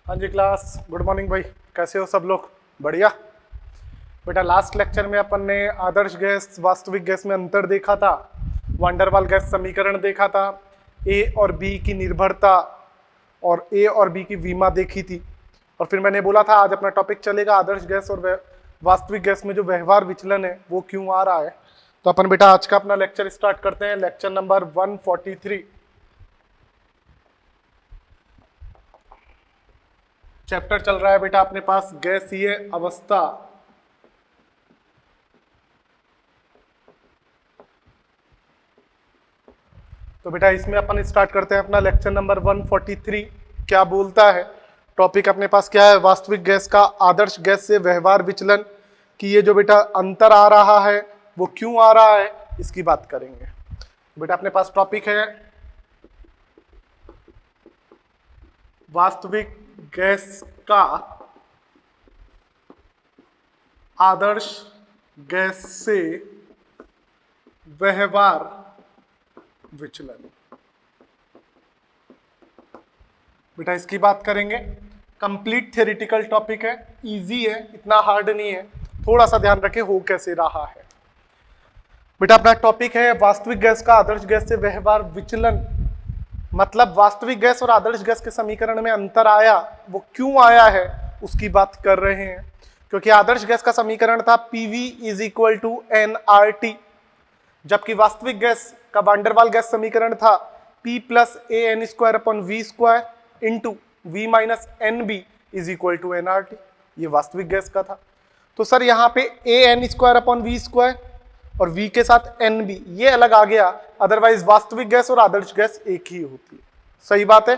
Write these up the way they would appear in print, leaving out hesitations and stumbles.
हाँ जी class, good morning भाई। कैसे हो सब लोग? बढ़िया बेटा। लास्ट लेक्चर में अपन ने आदर्श गैस वास्तविक गैस में अंतर देखा था, वान डेर वाल गैस समीकरण देखा था, ए और बी की निर्भरता और ए और बी की विमा देखी थी। और फिर मैंने बोला था आज अपना टॉपिक चलेगा आदर्श गैस और वास्तविक गैस में जो व्यवहार विचलन है वो क्यों आ रहा है। तो अपन बेटा आज का अपना लेक्चर स्टार्ट करते हैं, लेक्चर नंबर 143। चैप्टर चल रहा है बेटा अपने पास गैसीय अवस्था। तो बेटा इसमें अपन स्टार्ट करते हैं अपना लेक्चर नंबर 143। क्या बोलता है टॉपिक अपने पास? क्या है? वास्तविक गैस का आदर्श गैस से व्यवहार विचलन की ये जो बेटा अंतर आ रहा है वो क्यों आ रहा है, इसकी बात करेंगे। बेटा अपने पास टॉपिक है वास्तविक गैस का आदर्श गैस से व्यवहार विचलन। बेटा इसकी बात करेंगे। कंप्लीट थ्योरेटिकल टॉपिक है, इजी है, इतना हार्ड नहीं है। थोड़ा सा ध्यान रखें हो कैसे रहा है। बेटा अपना टॉपिक है वास्तविक गैस का आदर्श गैस से व्यवहार विचलन। मतलब वास्तविक गैस और आदर्श गैस के समीकरण में अंतर आया, वो क्यों आया है उसकी बात कर रहे हैं। क्योंकि आदर्श गैस का समीकरण था PV = nRT, जबकि वास्तविक गैस का वान डेर वाल गैस समीकरण था P + AN² × V - NB = nRT। ये वास्तविक गैस का था। तो सर यहाँ पे AN² और V के साथ NB ये अलग आ गया, अदरवाइज वास्तविक गैस और आदर्श गैस एक ही होती है। सही बात है।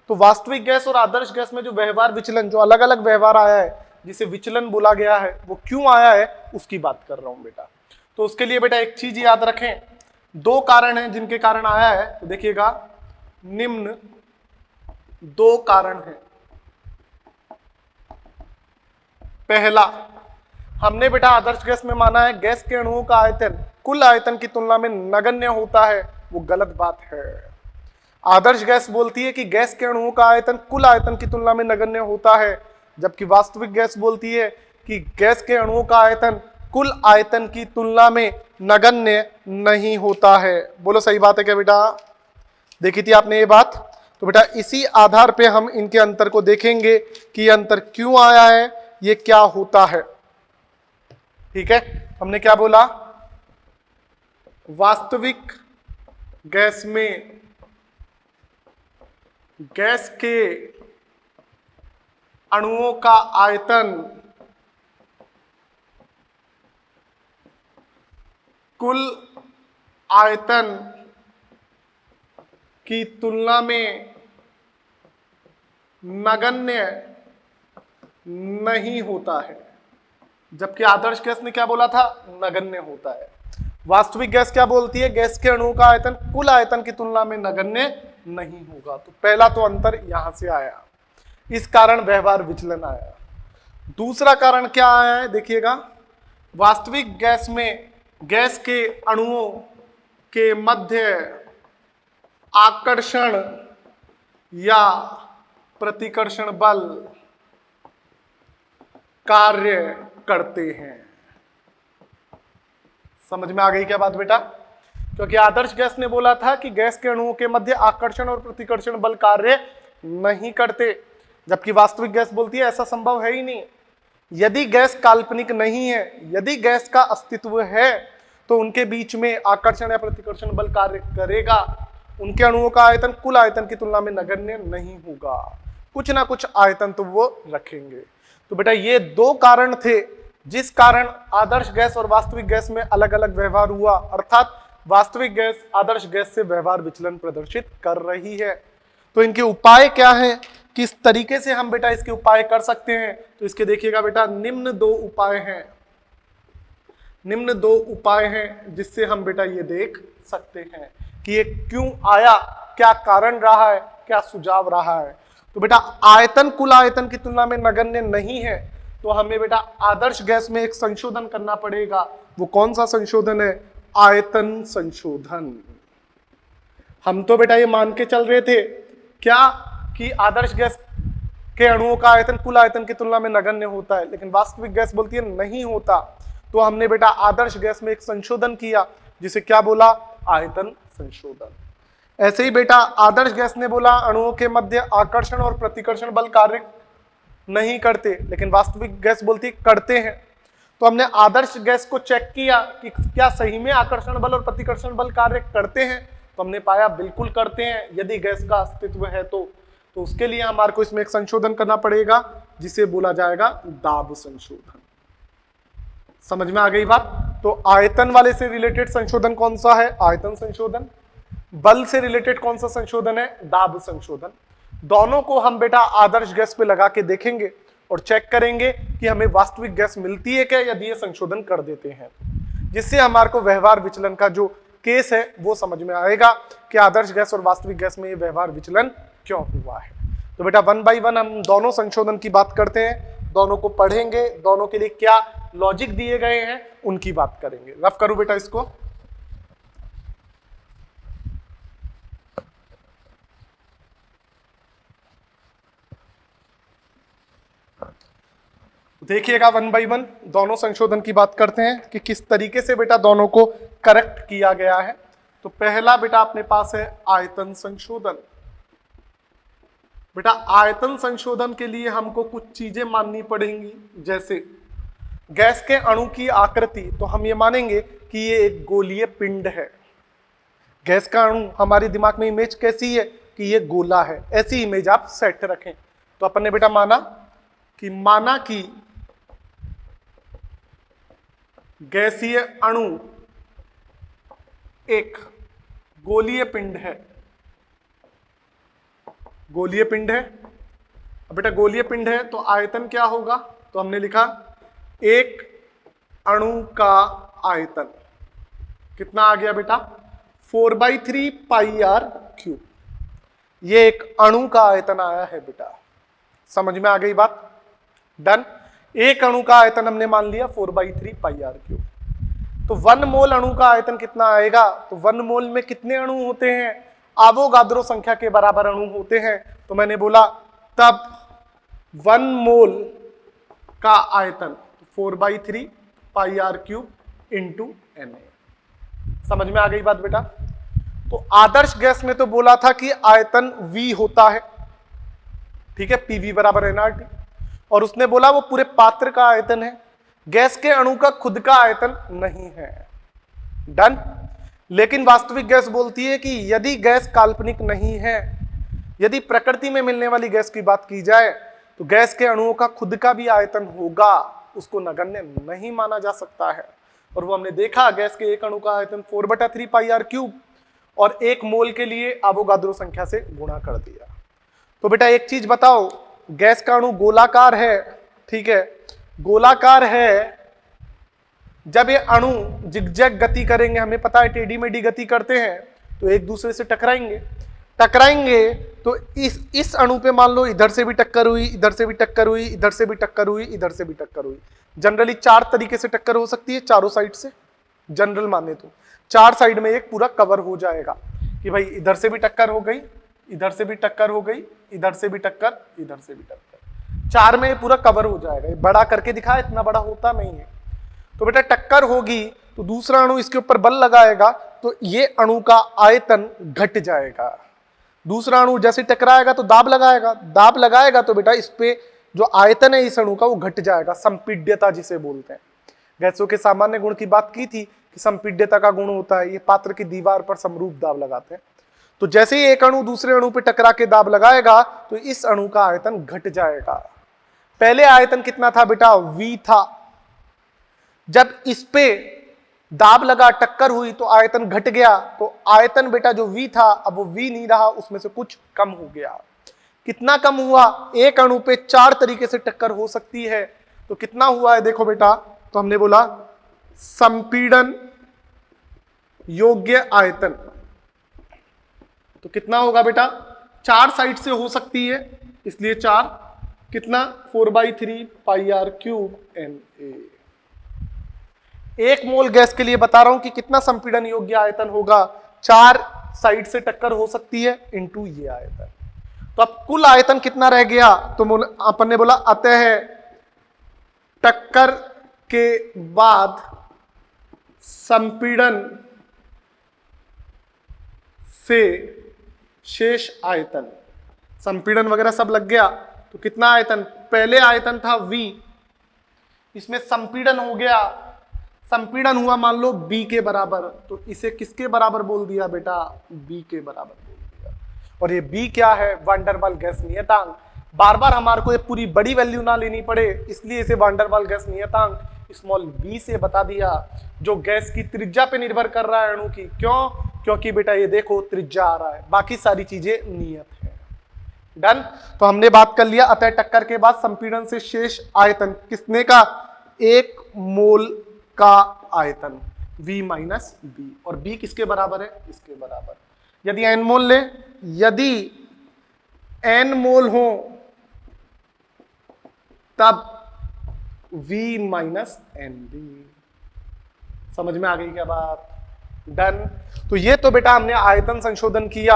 तो वास्तविक गैस और आदर्श गैस में जो व्यवहार विचलन, जो अलग अलग व्यवहार आया है जिसे विचलन बोला गया है, वो क्यों आया है उसकी बात कर रहा हूं बेटा। तो उसके लिए बेटा एक चीज याद रखें, दो कारण हैं जिनके कारण आया है। तो देखिएगा निम्न दो कारण हैं। पहला, हमने बेटा आदर्श गैस में माना है गैस के अणुओं का आयतन कुल आयतन की तुलना में नगण्य होता है। वो गलत बात है। आदर्श गैस बोलती है कि गैस के अणुओं का आयतन कुल आयतन की तुलना में नगण्य होता है, जबकि वास्तविक गैस बोलती है कि गैस के अणुओं का आयतन कुल आयतन की तुलना में नगण्य नहीं होता है। बोलो सही बात है क्या बेटा? देखी थी आपने ये बात? तो बेटा इसी आधार पे हम इनके अंतर को देखेंगे कि अंतर क्यों आया है, ये क्या होता है। ठीक है, हमने क्या बोला? वास्तविक गैस में गैस के अणुओं का आयतन कुल आयतन की तुलना में नगण्य नहीं होता है, जबकि आदर्श गैस ने क्या बोला था? नगण्य होता है। वास्तविक गैस क्या बोलती है? गैस के अणुओं का आयतन कुल आयतन की तुलना में नगण्य नहीं होगा। तो पहला तो अंतर यहां से आया, इस कारण व्यवहार विचलन आया। दूसरा कारण क्या आया है देखिएगा, वास्तविक गैस में गैस के अणुओं के मध्य आकर्षण या प्रतिकर्षण बल कार्य करते हैं। समझ में आ गई क्या बात बेटा? क्योंकि आदर्श गैस ने बोला था कि गैस के अणुओं के मध्य आकर्षण और प्रतिकर्षण बल कार्य नहीं करते, जबकि वास्तविक गैस बोलती है ऐसा संभव है ही नहीं। यदि गैस काल्पनिक नहीं है, यदि गैस का अस्तित्व है, तो उनके बीच में आकर्षण या प्रतिकर्षण बल कार्य करेगा। उनके अणुओं का आयतन कुल आयतन की तुलना में नगण्य नहीं होगा, कुछ ना कुछ आयतन तो वो रखेंगे। तो बेटा ये दो कारण थे जिस कारण आदर्श गैस और वास्तविक गैस में अलग अलग व्यवहार हुआ, अर्थात वास्तविक गैस आदर्श गैस से व्यवहार विचलन प्रदर्शित कर रही है। तो इनके उपाय क्या हैं, किस तरीके से हम बेटा इसके उपाय कर सकते हैं? तो इसके देखिएगा बेटा निम्न दो उपाय हैं, निम्न दो उपाय हैं जिससे हम बेटा ये देख सकते हैं कि ये क्यों आया, क्या कारण रहा है, क्या सुझाव रहा है। तो बेटा आयतन कुल आयतन की तुलना में नगण्य नहीं है, तो हमें बेटा आदर्श गैस में एक संशोधन करना पड़ेगा। वो कौन सा संशोधन है? आयतन संशोधन। हम तो बेटा ये मान के चल रहे थे क्या कि आदर्श गैस के अणुओं का आयतन कुल आयतन की तुलना में नगण्य होता है, लेकिन वास्तविक गैस बोलती है नहीं होता। तो हमने बेटा आदर्श गैस में एक संशोधन किया, जिसे क्या बोला, आयतन संशोधन। ऐसे ही बेटा आदर्श गैस ने बोला अणुओं के मध्य आकर्षण और प्रतिकर्षण बल कार्य नहीं करते, लेकिन वास्तविक गैस बोलती है करते हैं। तो हमने आदर्श गैस को चेक किया कि क्या सही में आकर्षण बल और प्रतिकर्षण बल कार्य करते हैं, तो हमने पाया बिल्कुल करते हैं, यदि गैस का अस्तित्व है तो उसके लिए हमारे को इसमें एक संशोधन करना पड़ेगा, जिसे बोला जाएगा दाब संशोधन। समझ में आ गई बात। तो आयतन वाले से रिलेटेड संशोधन कौन सा है, आयतन संशोधन। बल से रिलेटेड कौन सा संशोधन है, दाब संशोधन। दोनों को हम बेटा आदर्श गैस पे लगा के देखेंगे और चेक करेंगे कि हमें वास्तविक गैस मिलती है क्या यदि ये संशोधन कर देते हैं, जिससे हमारे को व्यवहार विचलन का जो केस है वो समझ में आएगा कि आदर्श गैस और वास्तविक गैस में ये व्यवहार विचलन क्यों हुआ है। तो बेटा 1 by 1 हम दोनों संशोधन की बात करते हैं, दोनों को पढ़ेंगे, दोनों के लिए क्या लॉजिक दिए गए हैं उनकी बात करेंगे। रफ करूं बेटा इसको। देखिएगा 1 by 1 दोनों संशोधन की बात करते हैं कि किस तरीके से बेटा दोनों को करेक्ट किया गया है। तो पहला बेटा अपने पास है आयतन संशोधन। बेटा आयतन संशोधन के लिए हमको कुछ चीजें माननी पड़ेंगी, जैसे गैस के अणु की आकृति, तो हम ये मानेंगे कि ये एक गोलीय पिंड है। गैस का अणु हमारे दिमाग में इमेज कैसी है कि ये गोला है, ऐसी इमेज आप सेट रखें। तो अपन ने बेटा माना कि गैसीय अणु एक गोलीय पिंड है, गोलीय पिंड है। अब बेटा गोलीय पिंड है तो आयतन क्या होगा, तो हमने लिखा एक अणु का आयतन कितना आ गया बेटा 4/3 πr³। ये एक अणु का आयतन आया है बेटा, समझ में आ गई बात। डन। एक अणु का आयतन हमने मान लिया 4/3 πr³। तो 1 मोल अणु का आयतन कितना आएगा, तो 1 मोल में कितने अणु होते हैं, आवोगाद्रो संख्या के बराबर अणु होते हैं। तो मैंने बोला तब 1 मोल का आयतन 4/3 πr³ इंटू Na। समझ में आ गई बात बेटा। तो आदर्श गैस में तो बोला था कि आयतन V होता है, ठीक है, PV बराबर nRT, और उसने बोला वो पूरे पात्र का आयतन है, गैस के अणु का खुद का आयतन नहीं है। डन। लेकिन वास्तविक गैस बोलती है कि यदि गैस काल्पनिक नहीं है, यदि प्रकृति में मिलने वाली गैस की बात की जाए तो गैस के अणुओं का खुद का भी आयतन होगा, उसको नगण्य नहीं माना जा सकता है। और वो हमने देखा गैस के एक अणु का आयतन 4/3 πr³ और 1 मोल के लिए आवोगाद्रो संख्या से गुणा कर दिया। तो बेटा एक चीज बताओ, गैस का अणु गोलाकार है, ठीक है, गोलाकार है, जब ये अणु जिगजैग गति करेंगे, हमें पता है टेढ़ी मेढ़ी गति करते हैं, तो एक दूसरे से टकराएंगे तो इस अणु पे मान लो इधर से भी टक्कर हुई, इधर से भी टक्कर हुई, इधर से भी टक्कर हुई, इधर से भी टक्कर हुई। जनरली 4 तरीके से टक्कर हो सकती है, चारों साइड से। जनरल माने तो 4 साइड में एक पूरा कवर हो जाएगा कि भाई इधर से भी टक्कर हो गई, इधर से भी टक्कर हो गई, इधर से भी टक्कर, इधर से भी टक्कर, 4 में पूरा कवर हो जाएगा। बड़ा करके दिखा, इतना बड़ा होता नहीं है। तो बेटा टक्कर होगी तो दूसरा अणु इसके ऊपर बल लगाएगा तो ये अणु का आयतन घट जाएगा। दूसरा अणु जैसे टकराएगा तो दाब लगाएगा तो बेटा इस पे जो आयतन है इस अणु का वो घट जाएगा, संपीड्यता जिसे बोलते हैं। गैसों के सामान्य गुण की बात की थी कि संपीड्यता का गुण होता है, ये पात्र की दीवार पर समरूप दाब लगाते हैं। तो जैसे ही एक अणु दूसरे अणु पे टकरा के दाब लगाएगा तो इस अणु का आयतन घट जाएगा। पहले आयतन कितना था बेटा, V था। जब इस पे दाब लगा, टक्कर हुई तो आयतन घट गया, तो आयतन बेटा जो V था अब वो V नहीं रहा, उसमें से कुछ कम हो गया। कितना कम हुआ, एक अणु पे 4 तरीके से टक्कर हो सकती है, तो कितना हुआ है देखो बेटा। तो हमने बोला संपीड़न योग्य आयतन, तो कितना होगा बेटा, 4 साइड से हो सकती है, इसलिए 4 कितना 4/3 πr³ Na। 1 मोल गैस के लिए बता रहा हूं कि कितना संपीड़न योग्य आयतन होगा, 4 साइड से टक्कर हो सकती है इंटू ये आयतन। तो अब कुल आयतन कितना रह गया, तो अपन ने बोला अतः टक्कर के बाद संपीड़न से शेष आयतन, संपीड़न वगैरह सब लग गया, तो कितना आयतन, पहले आयतन था V, इसमें संपीड़न हो गया, संपीड़न हुआ मान लो B के बराबर, तो इसे किसके बराबर बोल दिया बेटा, B के बराबर बोल दिया। और ये B क्या है, वान डेर वाल गैस नियतांक। बार बार हमारे को ये पूरी बड़ी वैल्यू ना लेनी पड़े, इसलिए इसे वान डेर वाल गैस नियतांक स्मॉल b से बता दिया, जो गैस की त्रिज्या पे निर्भर कर रहा है अणु की। क्यों, क्योंकि बेटा ये देखो त्रिज्या आ रहा है, बाकी सारी चीजें नियत है। डन। तो हमने बात कर लिया अतः टक्कर के बाद संपीड़न से शेष आयतन किसने का, 1 मोल का आयतन V माइनस बी, और B किसके बराबर है, इसके बराबर। यदि n मोल ले, यदि n मोल हो तब V माइनस एन बी। समझ में आ गई क्या बात। डन। तो ये तो बेटा हमने आयतन संशोधन किया।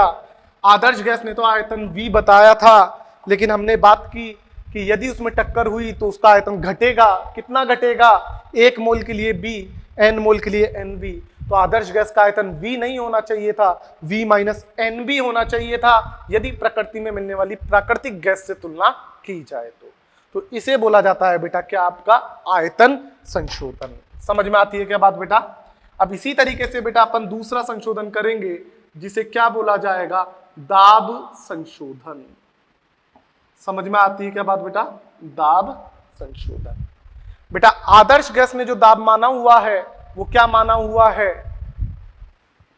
आदर्श गैस ने तो आयतन V बताया था, लेकिन हमने बात की कि यदि उसमें टक्कर हुई तो उसका आयतन घटेगा। कितना घटेगा, 1 मोल के लिए B, n मोल के लिए NV। तो आदर्श गैस का आयतन V नहीं होना चाहिए था, V माइनस NB होना चाहिए था, यदि प्रकृति में मिलने वाली प्राकृतिक गैस से तुलना की जाए तो इसे बोला जाता है बेटा क्या, आपका आयतन संशोधन। समझ में आती है क्या बात बेटा। अब इसी तरीके से बेटा अपन दूसरा संशोधन करेंगे, जिसे क्या बोला जाएगा, दाब संशोधन। समझ में आती है क्या बात बेटा, दाब संशोधन। बेटा आदर्श गैस ने जो दाब माना हुआ है वो क्या माना हुआ है,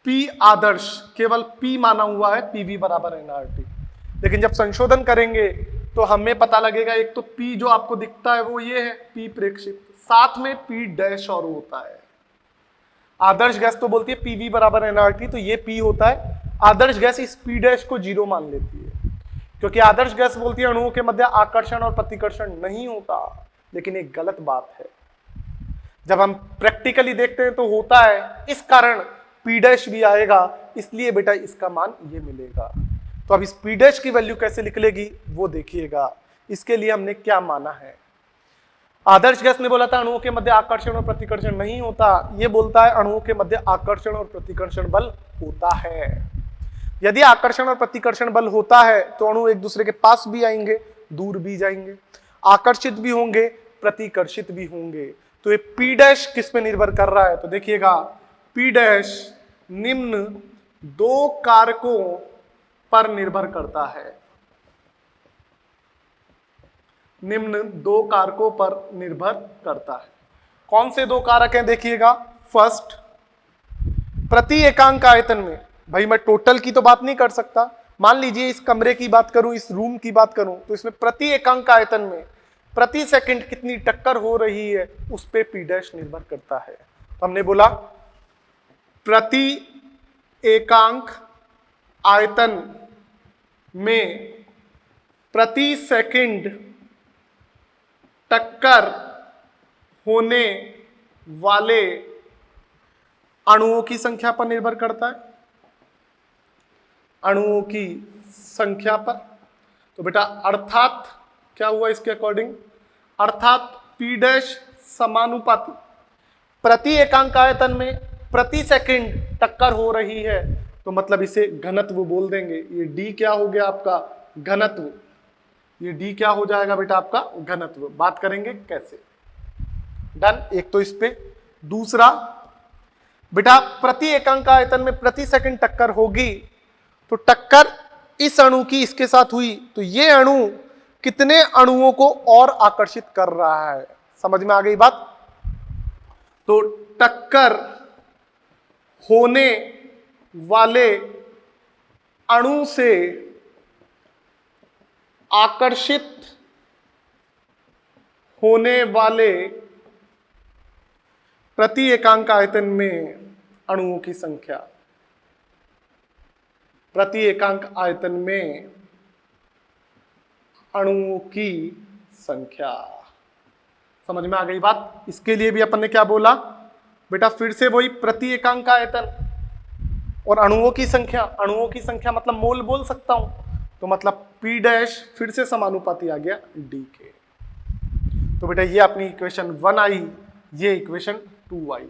P आदर्श, केवल P माना हुआ है, PV बराबर nRT। लेकिन जब संशोधन करेंगे तो हमें पता लगेगा, एक तो P जो आपको दिखता है वो ये है P प्रेक्षित, साथ में P डैश और होता है। आदर्श गैस तो बोलती है PV बराबर nRT, तो ये P होता है। आदर्श गैस इस P डैश को 0 मान लेती है, क्योंकि आदर्श गैस बोलती है अणुओं के मध्य आकर्षण और प्रतिकर्षण नहीं होता। लेकिन एक गलत बात है, जब हम प्रैक्टिकली देखते हैं तो होता है, इस कारण P डैश भी आएगा, इसलिए बेटा इसका मान ये मिलेगा। तो अब इस P डैश की वैल्यू कैसे निकलेगी वो देखिएगा। इसके लिए हमने क्या माना है, आदर्श गैस ने बोला था अणुओं के मध्य आकर्षण और प्रतिकर्षण नहीं होता, ये बोलता है अणुओं के मध्य आकर्षण और प्रतिकर्षण बल होता है। यदि आकर्षण और प्रतिकर्षण बल होता है तो अणु एक दूसरे के पास भी आएंगे, दूर भी जाएंगे, आकर्षित भी होंगे, प्रतिकर्षित भी होंगे। तो ये P डैश किस पे निर्भर कर रहा है, तो देखिएगा P डैश निम्न 2 कारकों पर निर्भर करता है, निम्न 2 कारकों पर निर्भर करता है। कौन से 2 कारक हैं, देखिएगा। फर्स्ट, प्रति एकांक आयतन में, भाई मैं टोटल की तो बात नहीं कर सकता, मान लीजिए इस कमरे की बात करूं, इस रूम की बात करूं, तो इसमें प्रति एकांक आयतन में प्रति सेकंड कितनी टक्कर हो रही है उस पे P डैश निर्भर करता है। तो हमने बोला प्रति एकांक आयतन में प्रति सेकंड टक्कर होने वाले अणुओं की संख्या पर निर्भर करता है, अणुओं की संख्या पर। तो बेटा अर्थात क्या हुआ इसके अकॉर्डिंग, अर्थात P डैश समानुपाती, प्रति एकांक आयतन में प्रति सेकंड टक्कर हो रही है, तो मतलब इसे घनत्व बोल देंगे। ये D क्या हो गया आपका, घनत्व। ये D क्या हो जाएगा बेटा आपका, घनत्व। बात करेंगे कैसे। डन। एक तो इस पे। दूसरा बेटा प्रति एकांक आयतन में प्रति सेकंड टक्कर होगी, तो टक्कर इस अणु की इसके साथ हुई, तो ये अणु कितने अणुओं को और आकर्षित कर रहा है। समझ में आ गई बात। तो टक्कर होने वाले अणु से आकर्षित होने वाले प्रति एकांक आयतन में अणुओं की संख्या, प्रति एकांक आयतन में अणुओं की संख्या। समझ में आ गई बात। इसके लिए भी अपन ने क्या बोला बेटा, फिर से वही प्रति एकांक आयतन और अणुओं की संख्या। अणुओं की संख्या मतलब मोल बोल सकता हूं, तो मतलब P डैश फिर से समानुपाती आ गया D के। तो बेटा ये अपनी इक्वेशन 1 आई, ये इक्वेशन 2 आई।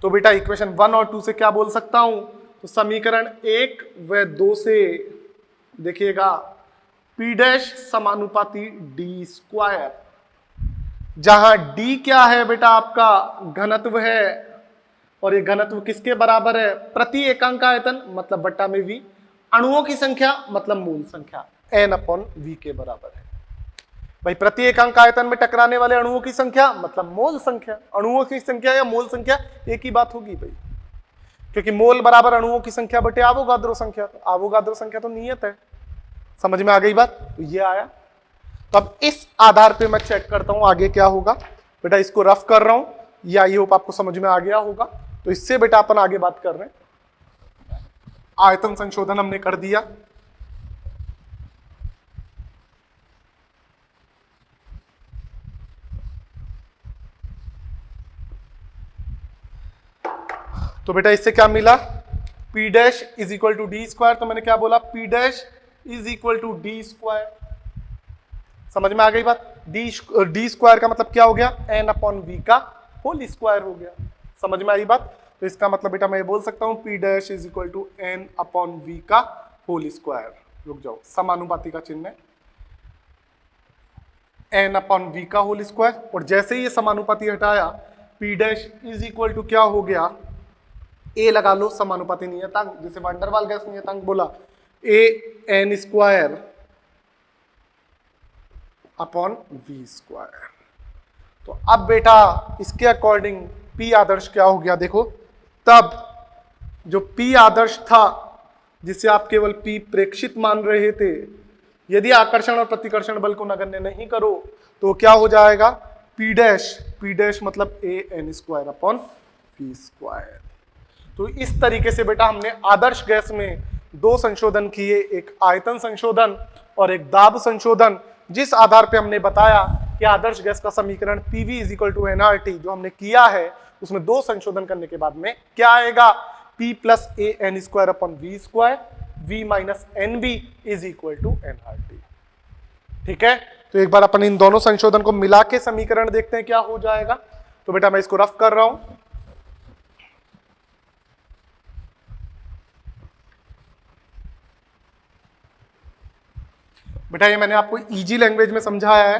तो बेटा इक्वेशन 1 और 2 से क्या बोल सकता हूं, तो समीकरण 1 व 2 से देखिएगा P डैश समानुपाती D स्क्वायर, जहां D क्या है बेटा आपका घनत्व है, और ये घनत्व किसके बराबर है, प्रति एकांक आयतन मतलब बट्टा में V, अणुओं की संख्या मतलब मूल संख्या n/v के बराबर है। भाई प्रति एकांक आयतन में टकराने वाले अणुओं की संख्या मतलब मोल संख्या, अणुओं की संख्या या मोल संख्या एक ही बात होगी भाई, क्योंकि मोल बराबर अणुओं की संख्या बटे आवोगाद्रो संख्या, आवोगाद्रो संख्या तो नियत है। समझ में आ गई बात, तो ये आया। तो अब इस आधार पे मैं चेक करता हूं आगे क्या होगा। बेटा इसको रफ कर रहा हूं, ये आई होप आपको समझ में आ गया होगा। तो इससे बेटा अपन आगे बात कर रहे हैं। आयतन संशोधन हमने कर दिया, तो बेटा इससे क्या मिला, P dash is equal to D square. तो मैंने क्या बोला, P dash is equal to D square. समझ में आ गई बात, डी स्क्वायर का मतलब क्या हो गया, n/v का होल स्क्वायर हो गया। समझ में आई बात। तो इसका मतलब बेटा मैं ये बोल सकता हूं P dash is equal to n/v का होल स्क्वायर। रुक जाओ, समानुपाती का चिन्ह है, n/v का होल स्क्वायर, और जैसे ही ये समानुपाती हटाया P dash is equal to क्या हो गया, ए लगा लो समानुपाती नियतांक, जिसे वंडरवाल गैस नियतांक बोला, an square upon v square. तो अब बेटा इसके अकॉर्डिंग P आदर्श क्या हो गया, देखो तब जो P आदर्श था जिसे आप केवल P प्रेक्षित मान रहे थे, यदि आकर्षण और प्रतिकर्षण बल को नगण्य नहीं करो तो क्या हो जाएगा, P डैश मतलब an square upon v square. तो इस तरीके से बेटा हमने आदर्श गैस में दो संशोधन किए, एक आयतन संशोधन और एक दाब संशोधन, जिस आधार पे हमने बताया कि आदर्श गैस का समीकरण PV is equal to nRT जो हमने किया है, उसमें दो संशोधन करने के बाद में क्या आएगा, P plus an square upon v square, v minus nb is equal to nRT। ठीक है, तो एक बार अपन इन दोनों संशोधन को मिला के समीकरण देखते हैं क्या हो जाएगा। तो बेटा मैं इसको रफ कर रहा हूं, बेटा ये मैंने आपको इजी लैंग्वेज में समझाया है,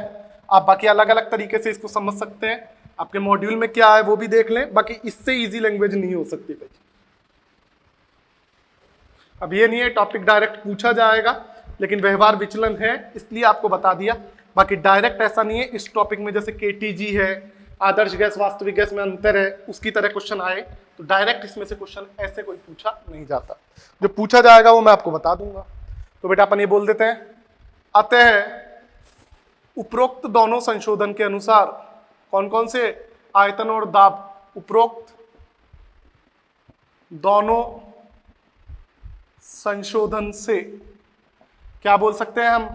आप बाकी अलग अलग तरीके से इसको समझ सकते हैं। आपके मॉड्यूल में क्या है वो भी देख लें, बाकी इससे इजी लैंग्वेज नहीं हो सकती भाई। अब ये नहीं है टॉपिक डायरेक्ट पूछा जाएगा, लेकिन व्यवहार विचलन है इसलिए आपको बता दिया, बाकी डायरेक्ट ऐसा नहीं है। इस टॉपिक में जैसे KTG है, आदर्श गैस वास्तविक गैस में अंतर है, उसकी तरह क्वेश्चन आए तो डायरेक्ट इसमें से क्वेश्चन ऐसे कोई पूछा नहीं जाता, जो पूछा जाएगा वो मैं आपको बता दूंगा। तो बेटा अपन ये बोल देते हैं, अतः उपरोक्त दोनों संशोधन के अनुसार, कौन कौन से, आयतन और दाब, उपरोक्त दोनों संशोधन से क्या बोल सकते हैं हम,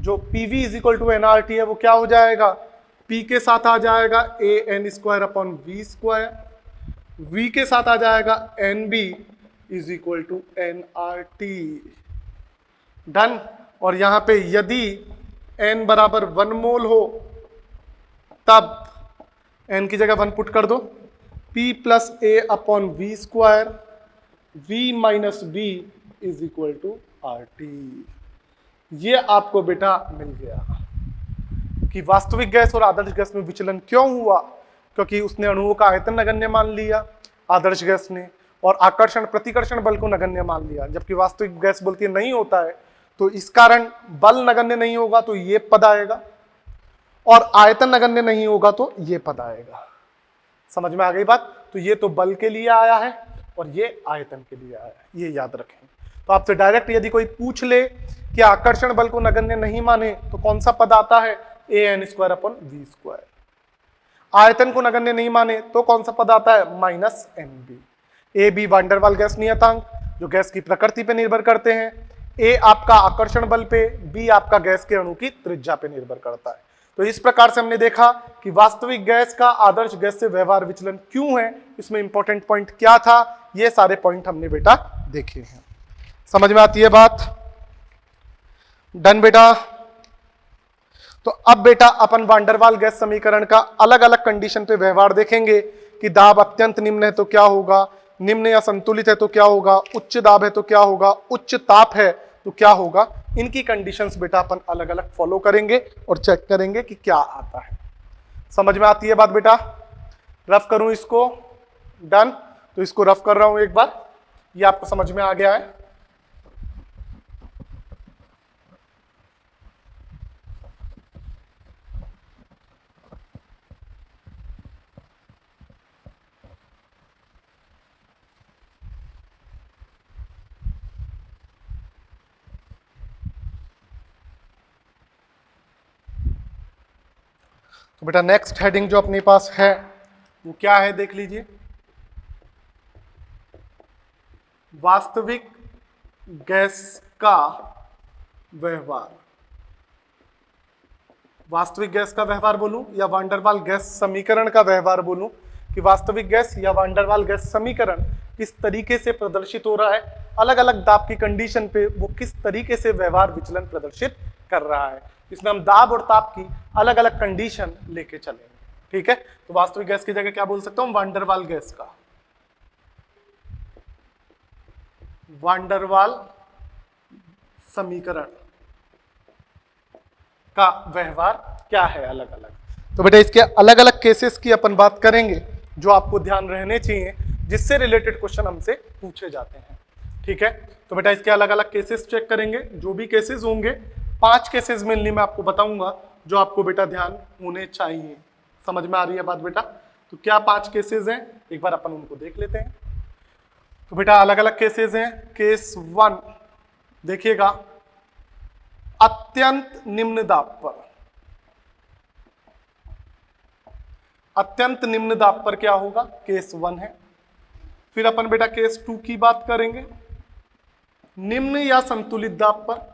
जो PV is equal to nRT है वो क्या हो जाएगा, P के साथ आ जाएगा an square upon v square, V के साथ आ जाएगा nb is equal to nRT। Done. और यहां पे यदि n बराबर 1 मोल हो तब n की जगह 1 पुट कर दो, P plus a upon v square, v minus v is equal to RT। ये आपको बेटा मिल गया कि वास्तविक गैस और आदर्श गैस में विचलन क्यों हुआ, क्योंकि उसने अणुओं का आयतन नगण्य मान लिया आदर्श गैस ने, और आकर्षण प्रतिकर्षण बल को नगण्य मान लिया, जबकि वास्तविक गैस बोलती है नहीं होता है। तो इस कारण बल नगण्य नहीं होगा तो ये पद आएगा, और आयतन नगण्य नहीं होगा तो ये पद आएगा। समझ में आ गई बात। तो ये तो बल के लिए आया है और ये आयतन के लिए आया है, ये याद रखें। तो आपसे डायरेक्ट यदि कोई पूछ ले कि आकर्षण बल को नगण्य नहीं माने तो कौन सा पद आता है, an square upon v square. आयतन को नगण्य नहीं माने तो कौन सा पद आता है, minus nb। A B van der Waals gas नियतांक जो गैस की प्रकृति पे निर्भर करते हैं, ए आपका आकर्षण बल पे, बी आपका गैस के अणु की त्रिज्या पे निर्भर करता है। तो इस प्रकार से हमने देखा कि वास्तविक गैस का आदर्श गैस से व्यवहार विचलन क्यों है, इसमें इंपॉर्टेंट पॉइंट क्या था, ये सारे पॉइंट हमने बेटा देखे हैं। समझ में आती है बात। डन बेटा। तो अब बेटा अपन वांडरवाल गैस समीकरण का अलग अलग कंडीशन पे व्यवहार देखेंगे कि दाब अत्यंत निम्न है तो क्या होगा, निम्न या संतुलित है तो क्या होगा, उच्च दाब है तो क्या होगा, उच्च ताप है तो क्या होगा। इनकी कंडीशंस बेटा अपन अलग अलग फॉलो करेंगे और चेक करेंगे कि क्या आता है। समझ में आती है बात बेटा? रफ करूं इसको? डन। तो इसको रफ कर रहा हूं एक बार, ये आपको समझ में आ गया है। तो बेटा नेक्स्ट हेडिंग जो अपने पास है वो क्या है, देख लीजिए। वास्तविक गैस का व्यवहार। वास्तविक गैस का व्यवहार बोलूं या वांडरवाल गैस समीकरण का व्यवहार बोलूं, कि वास्तविक गैस या वांडरवाल गैस समीकरण किस तरीके से प्रदर्शित हो रहा है, अलग अलग दाब की कंडीशन पे वो किस तरीके से व्यवहार विचलन प्रदर्शित कर रहा है। इसमें हम दाब और ताप की अलग अलग कंडीशन लेके चलेंगे, ठीक है। तो वास्तविक गैस की जगह क्या बोल सकता हूं, वांडरवाल गैस का, वांडरवाल समीकरण का व्यवहार क्या है अलग अलग। तो बेटा इसके अलग अलग केसेस की अपन बात करेंगे जो आपको ध्यान रहने चाहिए, जिससे रिलेटेड क्वेश्चन हमसे पूछे जाते हैं, ठीक है। तो बेटा इसके अलग अलग केसेस चेक करेंगे। जो भी केसेस होंगे 5 केसेस मेनली मैं आपको बताऊंगा जो आपको बेटा ध्यान होने चाहिए। समझ में आ रही है बात बेटा? तो क्या 5 केसेस हैं, एक बार अपन उनको देख लेते हैं। तो बेटा अलग अलग केसेस हैं। केस 1 देखिएगा, अत्यंत निम्न दाब पर। अत्यंत निम्न दाब पर क्या होगा, केस 1 है। फिर अपन बेटा केस 2 की बात करेंगे, निम्न या संतुलित दाब पर।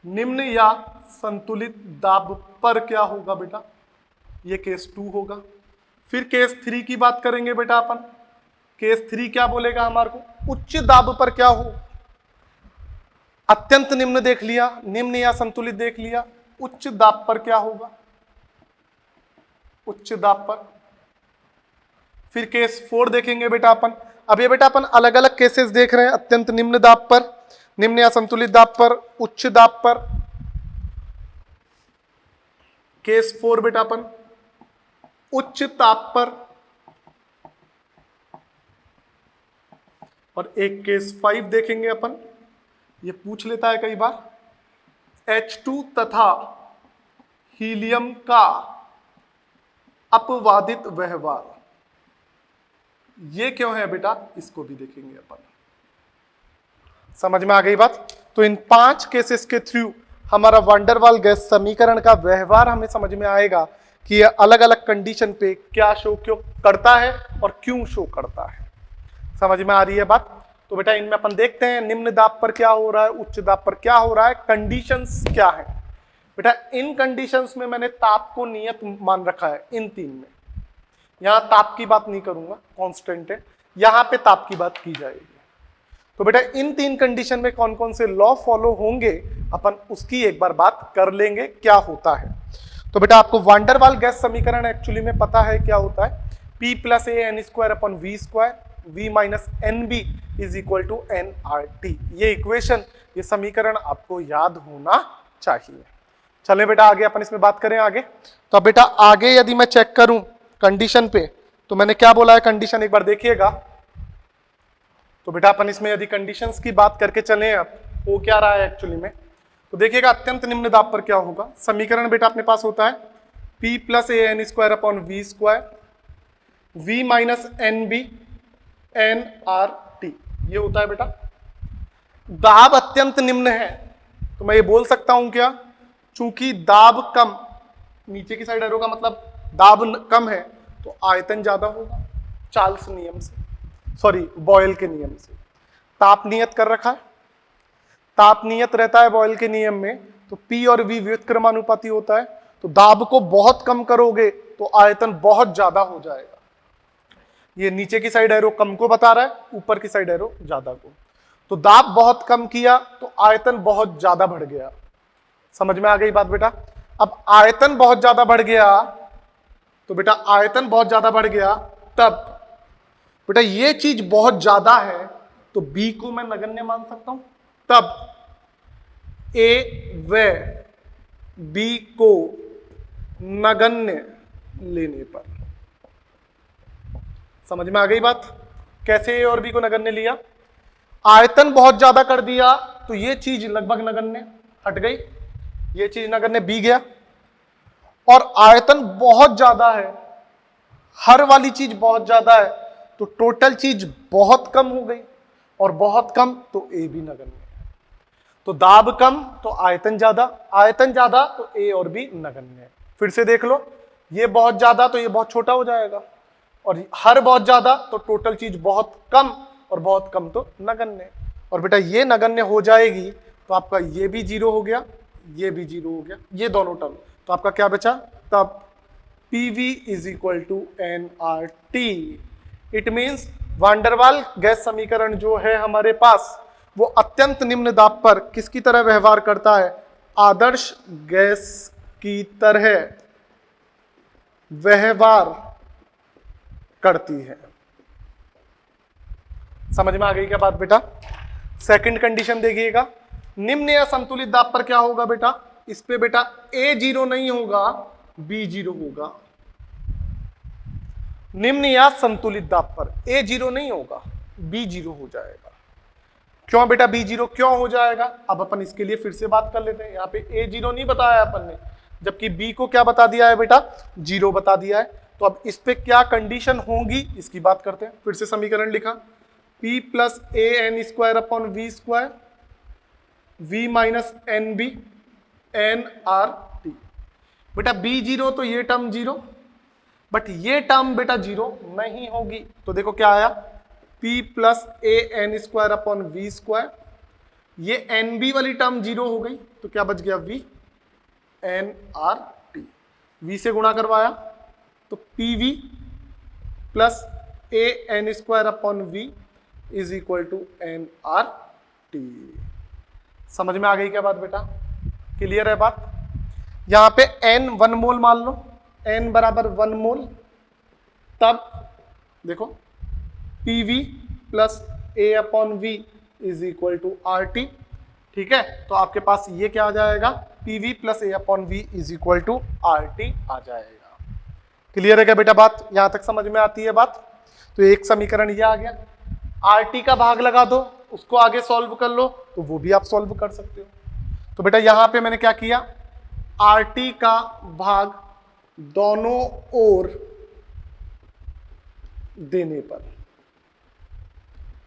निम्न या संतुलित दाब पर क्या होगा बेटा, ये केस 2 होगा। फिर केस 3 की बात करेंगे बेटा अपन। केस 3 क्या बोलेगा हमारे को, उच्च दाब पर क्या हो। अत्यंत निम्न देख लिया, निम्न या संतुलित देख लिया, उच्च दाब पर क्या होगा, उच्च दाब पर। फिर केस 4 देखेंगे बेटा अपन। अब ये बेटा अपन अलग अलग केसेस देख रहे हैं, अत्यंत निम्न दाब पर, निम्न या संतुलित दाब पर, उच्च दाब पर। केस 4 बेटा अपन उच्च ताप पर, और एक केस 5 देखेंगे अपन, ये पूछ लेता है कई बार, H2 तथा हीलियम का अपवादित व्यवहार। ये क्यों है बेटा, इसको भी देखेंगे अपन। समझ में आ गई बात? तो इन 5 केसेस के थ्रू हमारा वांडरवाल गैस समीकरण का व्यवहार हमें समझ में आएगा कि ये अलग अलग कंडीशन पे क्या शो क्यों करता है और क्यों शो करता है। समझ में आ रही है बात? तो बेटा इनमें अपन देखते हैं निम्न दाब पर क्या हो रहा है, उच्च दाब पर क्या हो रहा है, कंडीशंस क्या है। बेटा इन कंडीशंस में मैंने ताप को नियत मान रखा है, इन 3 में। यहां ताप की बात नहीं करूंगा, कांस्टेंट है, यहां पे ताप की बात की जाएगी। तो बेटा इन 3 कंडीशन में कौन कौन से लॉ फॉलो होंगे अपन उसकी एक बार बात कर लेंगे, क्या होता है। तो बेटा आपको वांडरवाल गैस समीकरण एक्चुअली में पता है क्या होता है, P + A n² / v², v - nb = nRT। ये इक्वेशन, ये समीकरण आपको याद होना चाहिए। चले बेटा आगे अपन इसमें बात करें आगे। तो अब बेटा आगे यदि मैं चेक करूं कंडीशन पे, तो मैंने क्या बोला है कंडीशन, एक बार देखिएगा। तो बेटा अपन इसमें यदि कंडीशंस की बात करके चलें, अब हो क्या रहा है एक्चुअली में, तो देखिएगा अत्यंत निम्न दाब पर क्या होगा। समीकरण बेटा अपने पास होता है P + A n² / v², v - nb nRT, ये होता है बेटा। दाब अत्यंत निम्न है तो मैं ये बोल सकता हूं क्या, चूंकि दाब कम, नीचे की साइड एरो का मतलब दाब कम है तो आयतन ज्यादा होगा, चार्ल्स नियम से, सॉरी बॉयल के नियम से। ताप नियत कर रखा है, ताप नियत रहता है बॉयल के नियम में, तो P और V व्युत्क्रमानुपाती होता है। तो दाब को बहुत कम करोगे तो आयतन बहुत ज्यादा हो जाएगा। ये नीचे की साइड एरो कम को बता रहा है, ऊपर की साइड एरो ज्यादा को। तो दाब बहुत कम किया तो आयतन बहुत ज्यादा बढ़ गया। समझ में आ गई बात बेटा? अब आयतन बहुत ज्यादा बढ़ गया तो बेटा आयतन बहुत ज्यादा बढ़ गया, तब बेटा ये चीज बहुत ज्यादा है तो बी को मैं नगण्य मान सकता हूं। तब ए व बी को नगण्य लेने पर, समझ में आ गई बात? कैसे ए और बी को नगण्य लिया? आयतन बहुत ज्यादा कर दिया तो ये चीज लगभग नगण्य हट गई, ये चीज नगण्य बी गया, और आयतन बहुत ज्यादा है, हर वाली चीज बहुत ज्यादा है तो टोटल चीज बहुत कम हो गई, और बहुत कम तो ए भी नगण्य है। तो दाब कम तो आयतन ज्यादा, आयतन ज्यादा तो ए और बी नगण्य है। फिर से देख लो, ये बहुत ज्यादा तो ये बहुत छोटा हो जाएगा, और हर बहुत ज्यादा तो टोटल चीज बहुत कम, और बहुत कम तो नगण्य। और बेटा ये नगण्य हो जाएगी तो आपका ये भी जीरो हो गया, ये भी जीरो हो गया, ये दोनों टर्म, तो आपका क्या बचा? तब PV is equal to nRT। It means van der Waals gas समीकरण जो है हमारे पास वो अत्यंत निम्न दाब पर किसकी तरह व्यवहार करता है? आदर्श गैस की तरह व्यवहार करती है। समझ में आ गई क्या बात बेटा? सेकंड कंडीशन देखिएगा, निम्न या संतुलित दाब पर क्या होगा बेटा? इस पे बेटा A जीरो नहीं होगा, B जीरो होगा। निम्न या संतुलित दाब पर A जीरो नहीं होगा, B जीरो हो जाएगा। क्यों बेटा B जीरो क्यों हो जाएगा? अब अपन इसके लिए फिर से बात कर लेते हैं। यहाँ पे A जीरो नहीं बताया अपन ने, जबकि B को क्या बता दिया है बेटा? जीरो बता दिया है। तो अब इस पे क्या कंडीशन होंगी इसकी बात करते हैं। फिर से समीकरण लिखा, P plus A N square upon V square V minus N B N R T. बेटा B जीरो तो ये टर्म जीरो, बट ये टर्म बेटा जीरो नहीं होगी। तो देखो क्या आया, P plus A N square upon V square, ये एन बी वाली टर्म जीरो हो गई तो क्या बच गया? V N R T. V से गुणा करवाया तो P V plus A N square upon V is equal to N R T. समझ में आ गई क्या बात बेटा? क्लियर है बात? यहां पे n 1 मोल मान लो, n बराबर 1 मोल, तब देखो P V plus A upon V is equal to R T. ठीक है, तो आपके पास ये क्या आ जाएगा? P V plus A upon V is equal to R T आ जाएगा। क्लियर है क्या बेटा बात? यहां तक समझ में आती है बात? तो एक समीकरण ये आ गया, आर टी का भाग लगा दो, उसको आगे सॉल्व कर लो, तो वो भी आप सॉल्व कर सकते हो। तो बेटा यहां पे मैंने क्या किया, आर टी का भाग दोनों ओर देने पर,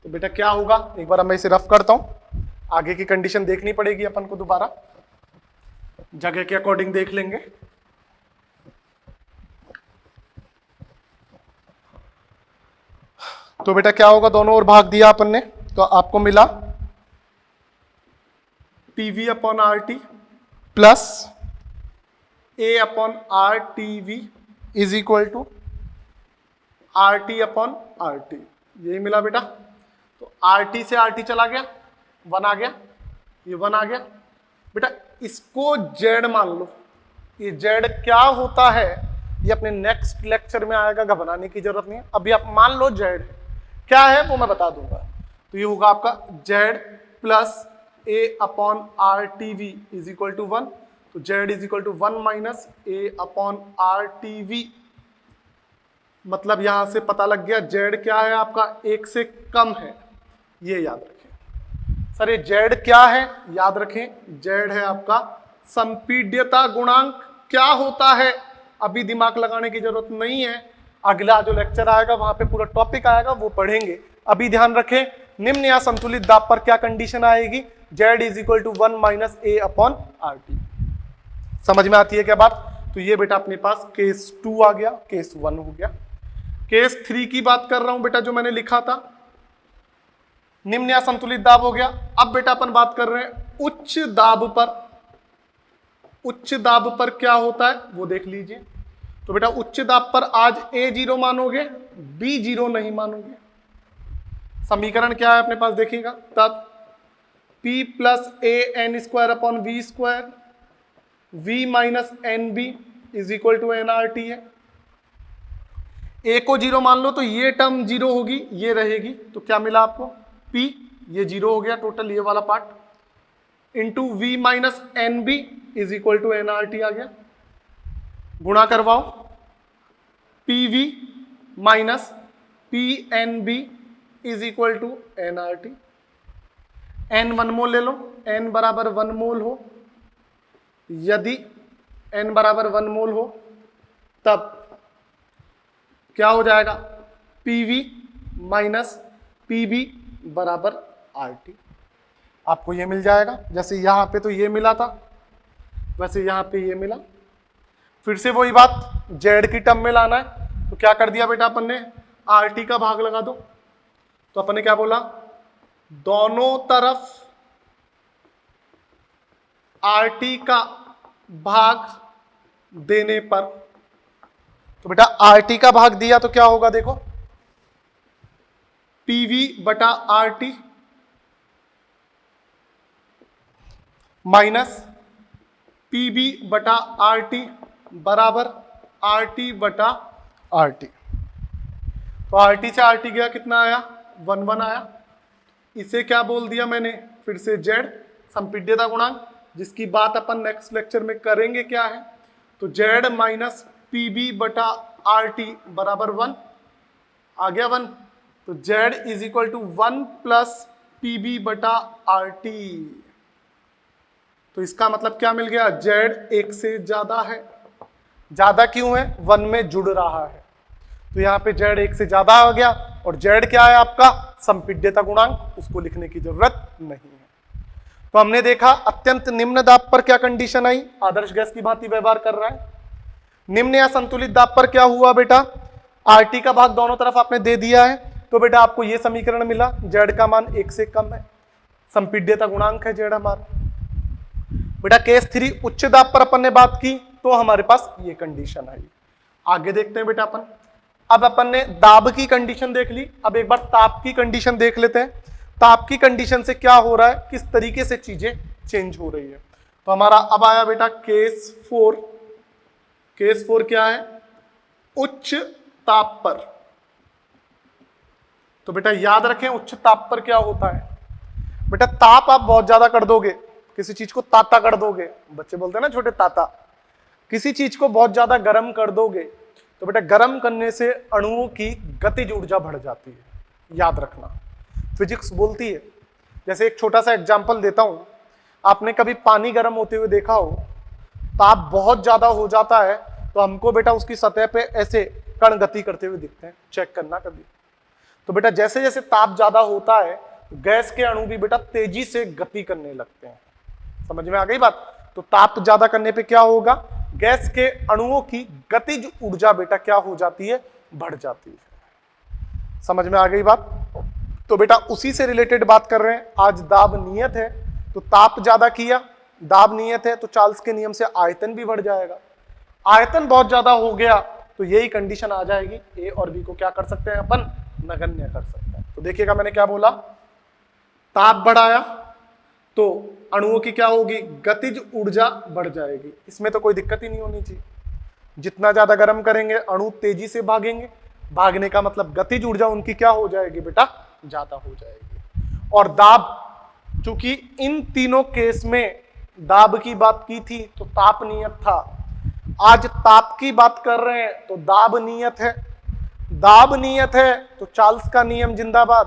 तो बेटा क्या होगा, एक बार मैं इसे रफ करता हूं, आगे की कंडीशन देखनी पड़ेगी अपन को, दोबारा जगह के अकॉर्डिंग देख लेंगे। तो बेटा क्या होगा, दोनों ओर भाग दिया अपन ने, तो आपको मिला PV upon R T plus A upon R T V is equal to R T upon R T, यही मिला बेटा। तो आर टी से आर टी चला गया, 1 आ गया, ये 1 आ गया बेटा। इसको जेड मान लो, ये जेड क्या होता है ये अपने नेक्स्ट लेक्चर में आएगा, घबराने की जरूरत नहीं है। अभी आप मान लो जेड क्या है वो मैं बता दूंगा। तो ये होगा आपका Z plus A upon R T V is equal to 1, तो Z is equal to 1 minus A upon R T V, मतलब यहां से पता लग गया जेड क्या है आपका 1 से कम है, ये याद रखें। सर ये जेड क्या है, याद रखें जेड है आपका संपीड्यता गुणांक। क्या होता है अभी दिमाग लगाने की जरूरत नहीं है, अगला जो लेक्चर आएगा वहां पे पूरा टॉपिक आएगा वो पढ़ेंगे। अभी ध्यान रखें निम्न या संतुलित दाब पर क्या कंडीशन आएगी, Z is equal to 1 minus A upon R T. समझ में आती है क्या बात? तो ये बेटा अपने पास केस 2 आ गया, केस 1 हो गया। केस 3 की बात कर रहा हूं बेटा, जो मैंने लिखा था निम्न या संतुलित दाब हो गया। अब बेटा अपन बात कर रहे हैं उच्च दाब पर। उच्च दाब पर क्या होता है वो देख लीजिए। तो बेटा उच्च दाब पर आज ए जीरो मानोगे, बी जीरो नहीं मानोगे। समीकरण क्या है अपने पास देखिएगा, तब P plus A N square upon V square, V minus N B is equal to N R T है। ए को जीरो मान लो तो ये टर्म जीरो होगी, ये रहेगी, तो क्या मिला आपको P, ये जीरो हो गया टोटल ये वाला part, into V minus N B is equal to N R T आ गया। गुणा करवाओ, P V minus P n B is equal to N R T. N 1 mole ले लो, एन बराबर 1 मोल हो, यदि एन बराबर 1 मोल हो तब क्या हो जाएगा, P V minus P B बराबर आर टी। आपको ये मिल जाएगा, जैसे यहां पे तो ये मिला था वैसे यहां पे ये मिला। फिर से वही बात, जेड की टर्म में लाना है, तो क्या कर दिया बेटा अपन ने, आर टी का भाग लगा दो। तो अपन ने क्या बोला, दोनों तरफ आर टी का भाग देने पर, तो बेटा आर टी का भाग दिया तो क्या होगा देखो, पीवी बटा आर टी माइनस पीबी बटा आर टी बराबर आर टी बटा आर टी। तो आर टी से आर टी गया, कितना आया, 1 1 आया। इसे क्या बोल दिया मैंने, फिर से जेड संपीड्यता गुणांक, जिसकी बात अपन नेक्स्ट लेक्चर में करेंगे क्या है। तो जेड माइनस पी बी बटा आर टी बराबर 1 आ गया 1। तो Z is equal to 1 plus P B बटा आर टी। तो इसका मतलब क्या मिल गया, जेड 1 से ज्यादा है। ज्यादा क्यों है, 1 में जुड़ रहा है, तो यहाँ पे जेड 1 से ज्यादा आ गया। और जेड क्या है आपका, संपीड्यता गुणांक, उसको लिखने की जरूरत नहीं है। तो हमने देखा अत्यंत निम्न दाब पर क्या कंडीशन आई, आदर्श गैस की भांति व्यवहार कर रहा है। निम्न या संतुलित दाब पर क्या हुआ बेटा, आरटी का भाग दोनों तरफ आपने दे दिया है, तो बेटा आपको यह समीकरण मिला, जेड का मान 1 से कम है, संपीड्यता गुणांक है जेड हमारा। बेटा केस 3 उच्च दाब पर अपन ने बात की, तो हमारे पास ये कंडीशन आई। आगे देखते हैं बेटा अपन, अब अपन ने दाब की कंडीशन देख ली, अब एक बार ताप की कंडीशन देख लेते हैं। ताप की कंडीशन से क्या हो रहा है, किस तरीके से चीजें चेंज हो रही है। तो हमारा अब आया बेटा केस 4। केस 4 क्या है, उच्च ताप पर। तो बेटा याद रखें उच्च ताप पर क्या होता है, बेटा ताप आप बहुत ज्यादा कर दोगे, किसी चीज को ताता कर दोगे, बच्चे बोलते हैं ना छोटे ताता, किसी चीज को बहुत ज्यादा गर्म कर दोगे तो बेटा गर्म करने से अणुओं की गतिज ऊर्जा बढ़ जाती है। याद रखना, फिजिक्स बोलती है। जैसे एक छोटा सा एग्जांपल देता हूं, आपने कभी पानी गर्म होते हुए देखा हो, ताप बहुत ज्यादा हो जाता है तो हमको बेटा उसकी सतह पे ऐसे कण गति करते हुए दिखते हैं, चेक करना कभी। तो बेटा जैसे जैसे ताप ज्यादा होता है गैस के अणु भी बेटा तेजी से गति करने लगते हैं। समझ में आ गई बात। तो ताप ज्यादा करने पे क्या होगा, गैस के अणुओं की गतिज ऊर्जा बेटा क्या हो जाती है, बढ़ जाती है। समझ में आ गई बात। तो बेटा उसी से रिलेटेड बात कर रहे हैं। आज दाब नियत है तो ताप ज्यादा किया, दाब नियत है तो चार्ल्स के नियम से आयतन भी बढ़ जाएगा। आयतन बहुत ज्यादा हो गया तो यही कंडीशन आ जाएगी, ए और बी को क्या कर सकते हैं अपन, नगण्य कर सकते हैं। तो देखिएगा मैंने क्या बोला, ताप बढ़ाया तो अणुओं की क्या होगी, गतिज ऊर्जा बढ़ जाएगी। इसमें तो कोई दिक्कत ही नहीं होनी चाहिए। जितना ज्यादा गर्म करेंगे अणु तेजी से भागेंगे, भागने का मतलब गतिज ऊर्जा उनकी क्या हो जाएगी बेटा, ज्यादा हो जाएगी। और दाब, चूंकि इन तीनों केस में दाब की बात की थी तो ताप नियत था, आज ताप की बात कर रहे हैं तो दाब नियत है। दाब नियत है तो चार्ल्स का नियम जिंदाबाद,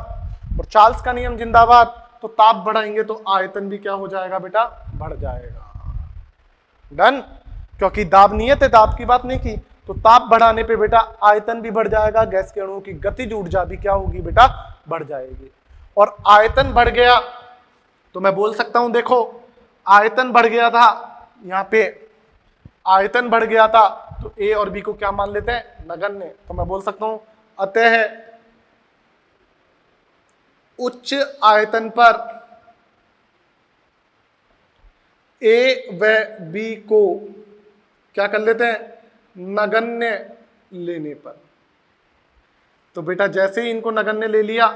और चार्ल्स का नियम जिंदाबाद तो ताप बढ़ाएंगे तो आयतन भी क्या हो जाएगा बेटा, बढ़ जाएगा। डन। क्योंकि दाब नियत है, दाब की बात नहीं की, तो ताप बढ़ाने पे बेटा आयतन भी बढ़ जाएगा, गैस के अणुओं की गतिज ऊर्जा भी क्या होगी बेटा, बढ़ जाएगी। और आयतन बढ़ गया तो मैं बोल सकता हूं, देखो आयतन बढ़ गया था, यहां पे आयतन बढ़ गया था तो ए और बी को क्या मान लेते हैं, नगण्य। तो मैं बोल सकता हूं अतः उच्च आयतन पर ए व बी को क्या कर लेते हैं, नगण्य लेने पर। तो बेटा जैसे ही इनको नगण्य ले लिया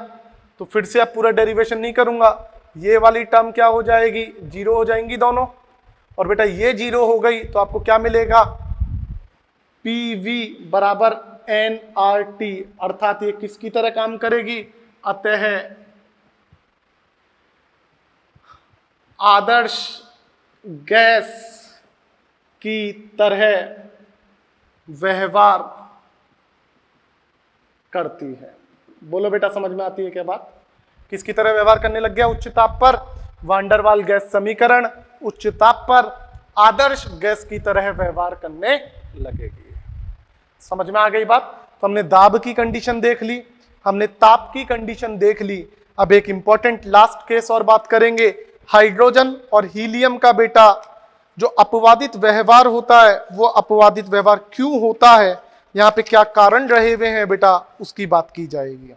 तो फिर से अब पूरा डेरिवेशन नहीं करूंगा, ये वाली टर्म क्या हो जाएगी, जीरो हो जाएंगी दोनों। और बेटा ये जीरो हो गई तो आपको क्या मिलेगा, PV बराबर nRT, अर्थात ये किसकी तरह काम करेगी, अतः आदर्श गैस की तरह व्यवहार करती है। बोलो बेटा समझ में आती है क्या बात, किसकी तरह व्यवहार करने लग गया, उच्च ताप पर वान डेर वाल गैस समीकरण उच्च ताप पर आदर्श गैस की तरह व्यवहार करने लगेगी। समझ में आ गई बात। तो हमने दाब की कंडीशन देख ली, हमने ताप की कंडीशन देख ली। अब एक इंपॉर्टेंट लास्ट केस और बात करेंगे, हाइड्रोजन और हीलियम का बेटा जो अपवादित व्यवहार होता है वो अपवादित व्यवहार क्यों होता है, यहां पे क्या कारण रहे हुए हैं बेटा, उसकी बात की जाएगी।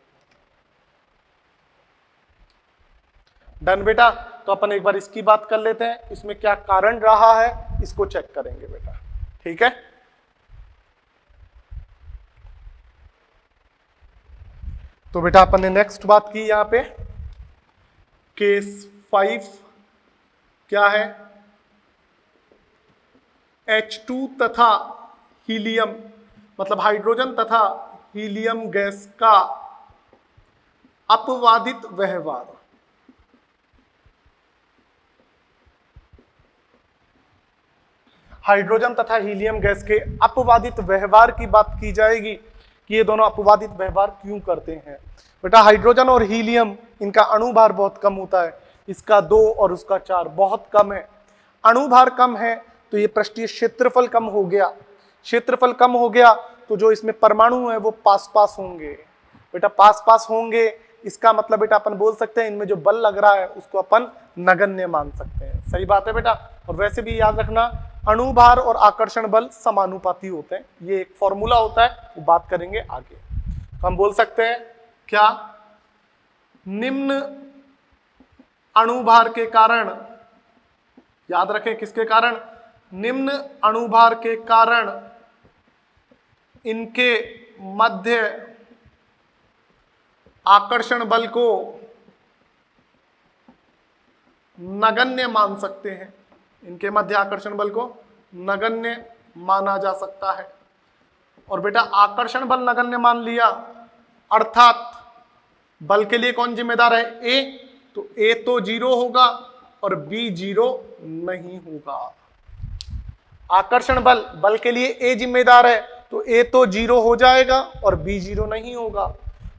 डन बेटा। तो अपन एक बार इसकी बात कर लेते हैं, इसमें क्या कारण रहा है इसको चेक करेंगे बेटा, ठीक है। तो बेटा अपन ने नेक्स्ट बात की यहां पे, केस 5 क्या है, H2 तथा हीलियम मतलब हाइड्रोजन तथा हीलियम गैस का अपवादित व्यवहार। हाइड्रोजन तथा हीलियम गैस के अपवादित व्यवहार की बात की जाएगी कि ये दोनों अपवादित व्यवहार क्यों करते हैं। बेटा हाइड्रोजन और हीलियम इनका अणुभार बहुत कम होता है, इसका 2 और उसका 4 बहुत कम है। अणुभार कम है तो ये पृष्ठीय क्षेत्रफल कम हो गया, क्षेत्रफल कम हो गया तो जो इसमें परमाणु है वो पास पास होंगे। बेटा पास पास होंगे इसका मतलब बेटा अपन बोल सकते हैं इनमें जो बल लग रहा है उसको अपन नगण्य मान सकते हैं। सही बात है बेटा। और वैसे भी याद रखना अणुभार और आकर्षण बल समानुपाती होते हैं, ये एक फॉर्मूला होता है, वो बात करेंगे आगे। तो हम बोल सकते हैं क्या, निम्न अणुभार के कारण, याद रखें किसके कारण, निम्न अणुभार के कारण इनके मध्य आकर्षण बल को नगण्य मान सकते हैं, इनके मध्य आकर्षण बल को नगण्य माना जा सकता है। और बेटा आकर्षण बल नगण्य मान लिया अर्थात बल के लिए कौन जिम्मेदार है, ए, तो ए तो 0 होगा और बी 0 नहीं होगा। आकर्षण बल, बल के लिए ए जिम्मेदार है तो ए तो 0 हो जाएगा और बी 0 नहीं होगा।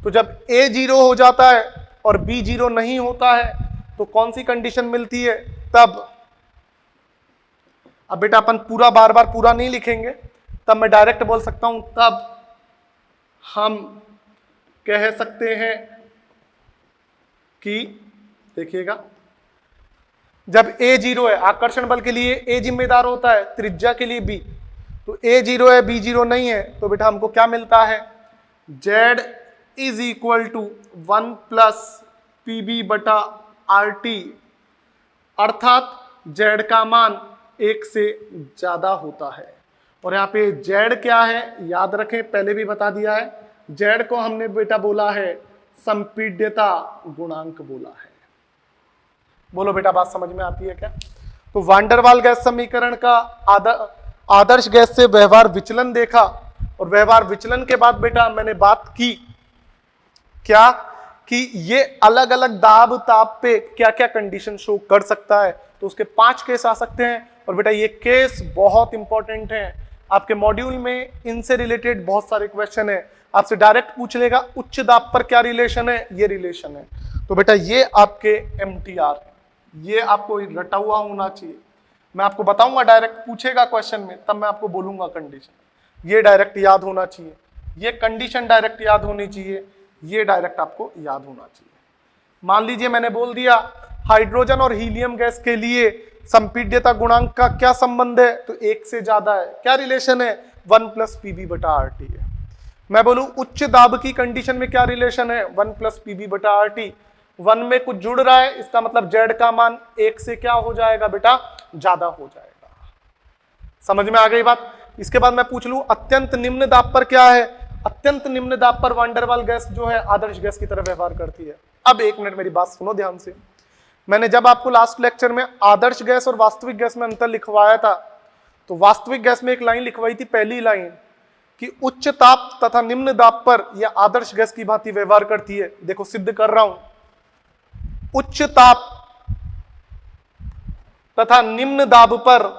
तो जब ए 0 हो जाता है और बी 0 नहीं होता है तो कौन सी कंडीशन मिलती है, तब अब बेटा अपन पूरा बार बार पूरा नहीं लिखेंगे, तब मैं डायरेक्ट बोल सकता हूं, तब हम कह सकते हैं कि देखिएगा जब ए 0 है, आकर्षण बल के लिए ए जिम्मेदार होता है, त्रिज्या के लिए बी, तो ए 0 है बी 0 नहीं है, तो बेटा हमको क्या मिलता है, Z is equal to 1 plus PB बटा RT, अर्थात Z का मान 1 से ज्यादा होता है। और यहाँ पे Z क्या है याद रखें, पहले भी बता दिया है, Z को हमने बेटा बोला है संपीड्यता गुणांक बोला है। बोलो बेटा बात समझ में आती है क्या। तो वान डेर वाल गैस समीकरण का आदर्श गैस से व्यवहार विचलन देखा, और व्यवहार विचलन के बाद बेटा मैंने बात की क्या, कि ये अलग अलग दाब ताप पे क्या क्या कंडीशन शो कर सकता है। तो उसके 5 केस आ सकते हैं, और बेटा ये केस बहुत इंपॉर्टेंट है आपके मॉड्यूल में, इनसे रिलेटेड बहुत सारे क्वेश्चन है, आपसे डायरेक्ट पूछ लेगा उच्च दाब पर क्या रिलेशन है, ये रिलेशन है। तो बेटा ये आपके MTR है, ये आपको रटा हुआ होना चाहिए। मैं आपको बताऊंगा डायरेक्ट पूछेगा क्वेश्चन में, तब मैं आपको बोलूंगा कंडीशन, ये डायरेक्ट याद होना चाहिए, ये कंडीशन डायरेक्ट याद होनी चाहिए, ये डायरेक्ट आपको याद होना चाहिए। मान लीजिए मैंने बोल दिया हाइड्रोजन और हीलियम गैस के लिए संपीड्यता गुणांक का क्या संबंध है, तो 1 से ज्यादा है, क्या रिलेशन है, 1 प्लस PB बटा RT है। मैं बोलूं उच्च दाब की कंडीशन में क्या रिलेशन है, 1 प्लस PB बटा RT, 1 में कुछ जुड़ रहा है, इसका मतलब Z का मान 1 से क्या हो जाएगा बेटा, ज्यादा हो जाएगा। समझ में आ गई बात। इसके बाद मैं पूछ लूं अत्यंत निम्न दाब पर क्या है, अत्यंत निम्न दाब पर वान डेर वाल गैस जो है आदर्श गैस की तरह व्यवहार करती है। अब 1 मिनट मेरी बात सुनो ध्यान से। मैंने जब आपको लास्ट लेक्चर में आदर्श गैस और वास्तविक गैस में अंतर लिखवाया था, तो वास्तविक गैस में एक लाइन लिखवाई थी, पहली लाइन, कि उच्च ताप तथा निम्न दाब पर यह आदर्श गैस की भांति व्यवहार करती है। देखो सिद्ध कर रहा हूं, उच्च ताप तथा निम्न दाब पर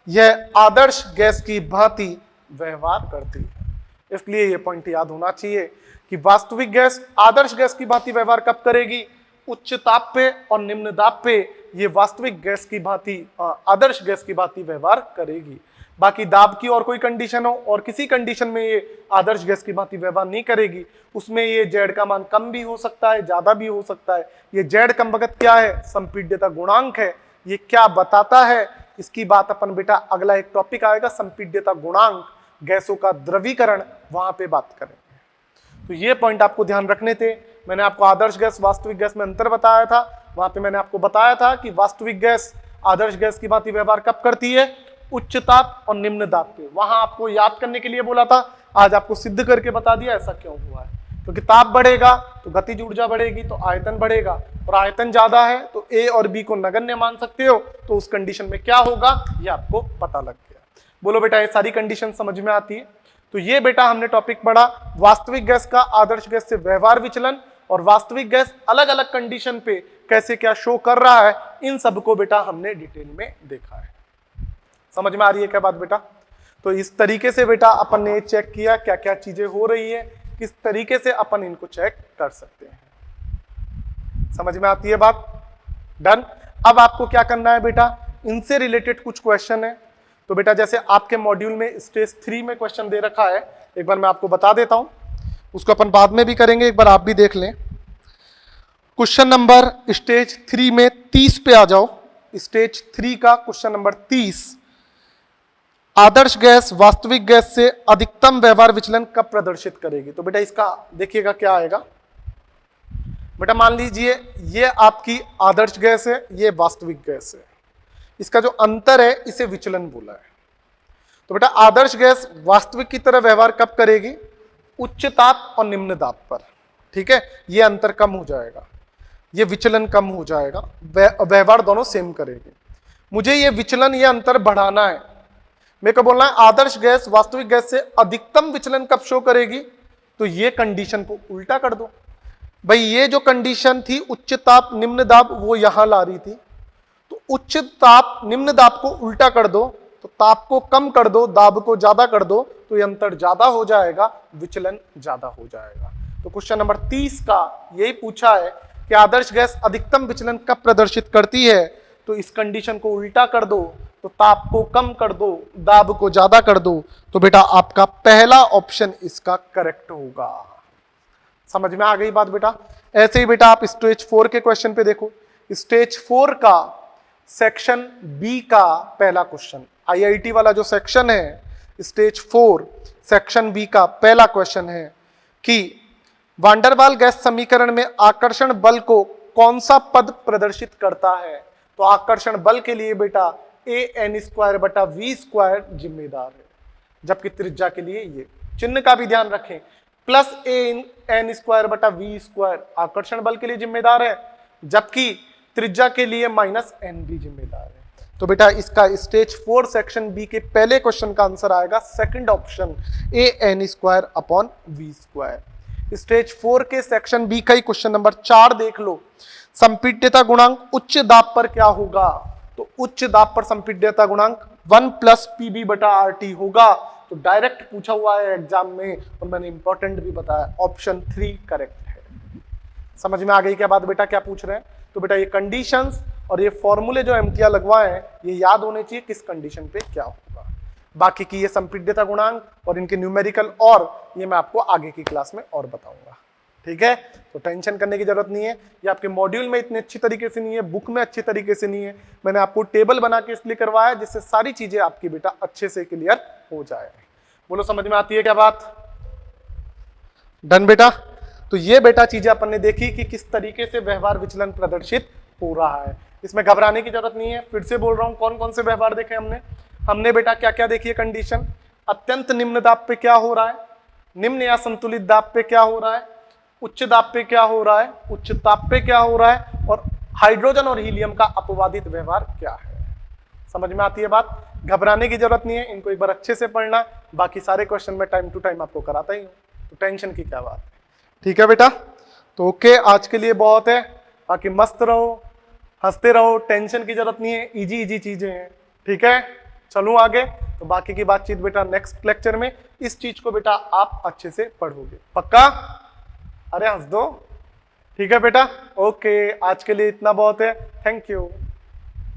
यह आदर्श गैस की भांति व्यवहार करती है। इसलिए यह पॉइंट याद होना चाहिए कि वास्तविक गैस आदर्श गैस की भांति व्यवहार कब करेगी? उच्च ताप पे और निम्न दाब पे ये वास्तविक गैस की भांति आदर्श गैस की भांति व्यवहार करेगी। बाकी दाब की और कोई कंडीशन हो और किसी कंडीशन में ये आदर्श गैस की भांति व्यवहार नहीं करेगी, उसमें ये जेड का मान कम भी हो सकता है, ज्यादा भी हो सकता है। ये जेड कम वक्त क्या है? संपीड्यता गुणांक है। ये क्या बताता है? इसकी बात अपन बेटा अगला एक टॉपिक आएगा, संपीड्यता गुणांक, गैसों का द्रवीकरण, वहां पे बात करेंगे। तो ये पॉइंट आपको ध्यान रखने थे। मैंने आपको आदर्श गैस वास्तविक गैस में अंतर बताया था। वहां पे मैंने आपको बताया था कि वास्तविक गैस आदर्श गैस की भांति व्यवहार कब करती है? उच्च ताप और निम्न दाब पे। वहां आपको याद करने के लिए बोला था, आज आपको सिद्ध करके बता दिया ऐसा क्यों हुआ है। क्योंकि ताप बढ़ेगा तो गतिज ऊर्जा बढ़ेगी, तो आयतन बढ़ेगा, और आयतन ज्यादा है तो ए और बी को नगण्य मान सकते हो। तो उस कंडीशन में क्या होगा ये आपको पता लग गया। बोलो बेटा, ये सारी कंडीशन समझ में आती है? तो ये बेटा हमने टॉपिक पढ़ा वास्तविक गैस का आदर्श गैस से व्यवहार विचलन, और वास्तविक गैस अलग अलग कंडीशन पे कैसे क्या शो कर रहा है, इन सब को बेटा हमने डिटेल में देखा है। समझ में आ रही है क्या बात बेटा? तो इस तरीके से बेटा अपन ने चेक किया क्या क्या चीजें हो रही है, किस तरीके से अपन इनको चेक कर सकते हैं। समझ में आती है बात? डन। अब आपको क्या करना है बेटा, इनसे रिलेटेड कुछ क्वेश्चन है। तो बेटा जैसे आपके मॉड्यूल में स्टेज 3 में क्वेश्चन दे रखा है, एक बार मैं आपको बता देता हूं, उसको अपन बाद में भी करेंगे, एक बार आप भी देख लें। क्वेश्चन नंबर स्टेज 3 में 30 पे आ जाओ। स्टेज 3 का क्वेश्चन नंबर 30, आदर्श गैस वास्तविक गैस से अधिकतम व्यवहार विचलन कब प्रदर्शित करेगी? तो बेटा इसका देखिएगा क्या आएगा। बेटा मान लीजिए ये आपकी आदर्श गैस है, ये वास्तविक गैस है, इसका जो अंतर है इसे विचलन बोला है। तो बेटा आदर्श गैस वास्तविक की तरह व्यवहार कब करेगी? उच्च ताप और निम्न दाब पर। ठीक है, ये अंतर कम हो जाएगा, ये विचलन कम हो जाएगा, व्यवहार दोनों सेम करेगी। मुझे ये विचलन, ये अंतर बढ़ाना है। मेरे को बोलना है आदर्श गैस वास्तविक गैस से अधिकतम विचलन कब शो करेगी? तो ये कंडीशन को उल्टा कर दो भाई। ये जो कंडीशन थी उच्च ताप निम्न दाब, वो यहां ला रही थी, तो उच्च ताप निम्न दाब को उल्टा कर दो, तो ताप को कम कर दो, दाब को ज्यादा कर दो, तो ये अंतर ज्यादा हो जाएगा, विचलन ज्यादा हो जाएगा। तो क्वेश्चन नंबर 30 का यही पूछा है कि आदर्श गैस अधिकतम विचलन कब प्रदर्शित करती है? तो इस कंडीशन को उल्टा कर दो, तो ताप को कम कर दो, दाब को ज्यादा कर दो, तो बेटा आपका पहला ऑप्शन इसका करेक्ट होगा। समझ में आ गई बात बेटा? ऐसे ही बेटा आप स्टेज 4 के क्वेश्चन पे देखो। स्टेज 4 का सेक्शन बी का पहला क्वेश्चन, आईआईटी वाला जो सेक्शन है, स्टेज 4 सेक्शन बी का पहला क्वेश्चन है कि वांडरवाल गैस समीकरण में आकर्षण बल को कौन सा पद प्रदर्शित करता है? तो आकर्षण बल के लिए बेटा an² / v² जिम्मेदार है, जबकि त्रिज्या के लिए ये चिन्ह का भी ध्यान रखें, प्लस an² / v² आकर्षण बल के लिए जिम्मेदार है, जबकि त्रिज्या के लिए -n भी जिम्मेदार है। तो बेटा इसका स्टेज 4 सेक्शन बी के पहले क्वेश्चन का आंसर आएगा second option an² / v²। Stage 4 के सेक्शन बी का ही क्वेश्चन नंबर 4 देख लो। संपीड्यता गुणांक उच्च दाब पर क्या होगा? तो उच्च दाब पर संपीड्यता गुणांक 1 + pb/RT होगा। तो डायरेक्ट पूछा हुआ है एग्जाम में, और मैंने इंपॉर्टेंट भी बताया, ऑप्शन 3 करेक्ट है। समझ में आ गई क्या बात बेटा, क्या पूछ रहे हैं? तो बेटा ये कंडीशंस और ये फॉर्मूले जो एमटीआर लगवाए हैं, ये याद होने चाहिए किस कंडीशन पे क्या होगा। बाकी की ये संपीड्यता गुणांक और इनके न्यूमेरिकल, और ये मैं आपको आगे की क्लास में और बताऊंगा। ठीक है, तो टेंशन करने की जरूरत नहीं है। ये आपके मॉड्यूल में इतने अच्छी तरीके से नहीं है, बुक में अच्छी तरीके से नहीं है। मैंने आपको टेबल बना के इसलिए करवाया जिससे सारी चीजें आपकी बेटा अच्छे से क्लियर हो जाए। बोलो समझ में आती है क्या बात? डन बेटा। तो ये बेटा चीजें अपन ने देखी कि किस तरीके से व्यवहार विचलन प्रदर्शित हो रहा है। इसमें घबराने की जरूरत नहीं है। फिर से बोल रहा हूं, कौन कौन से व्यवहार देखे हमने बेटा क्या क्या देखी है कंडीशन। अत्यंत निम्न दाब पे क्या हो रहा है, निम्न या संतुलित दाब पे क्या हो रहा है, उच्च दाब पे क्या हो रहा है, उच्च ताप पे क्या हो रहा है, और हाइड्रोजन और हीलियम का अपवादित व्यवहार क्या है? समझ में आती है बात? घबराने की जरूरत नहीं है, इनको एक बार अच्छे से पढ़ना, बाकी सारे क्वेश्चन में टाइम टू टाइम आपको कराता ही हूँ, तो टेंशन की क्या बात है। ठीक है बेटा, तो ओके, आज के लिए बहुत है, बाकी मस्त रहो, हंसते रहो, टेंशन की जरूरत नहीं है, इजी इजी चीजें हैं। ठीक है, चलूं आगे, तो बाकी की बातचीत बेटा नेक्स्ट लेक्चर में। इस चीज को बेटा आप अच्छे से पढ़ोगे, पक्का? अरे हंस दो। ठीक है बेटा, ओके, आज के लिए इतना बहुत है, थैंक यू।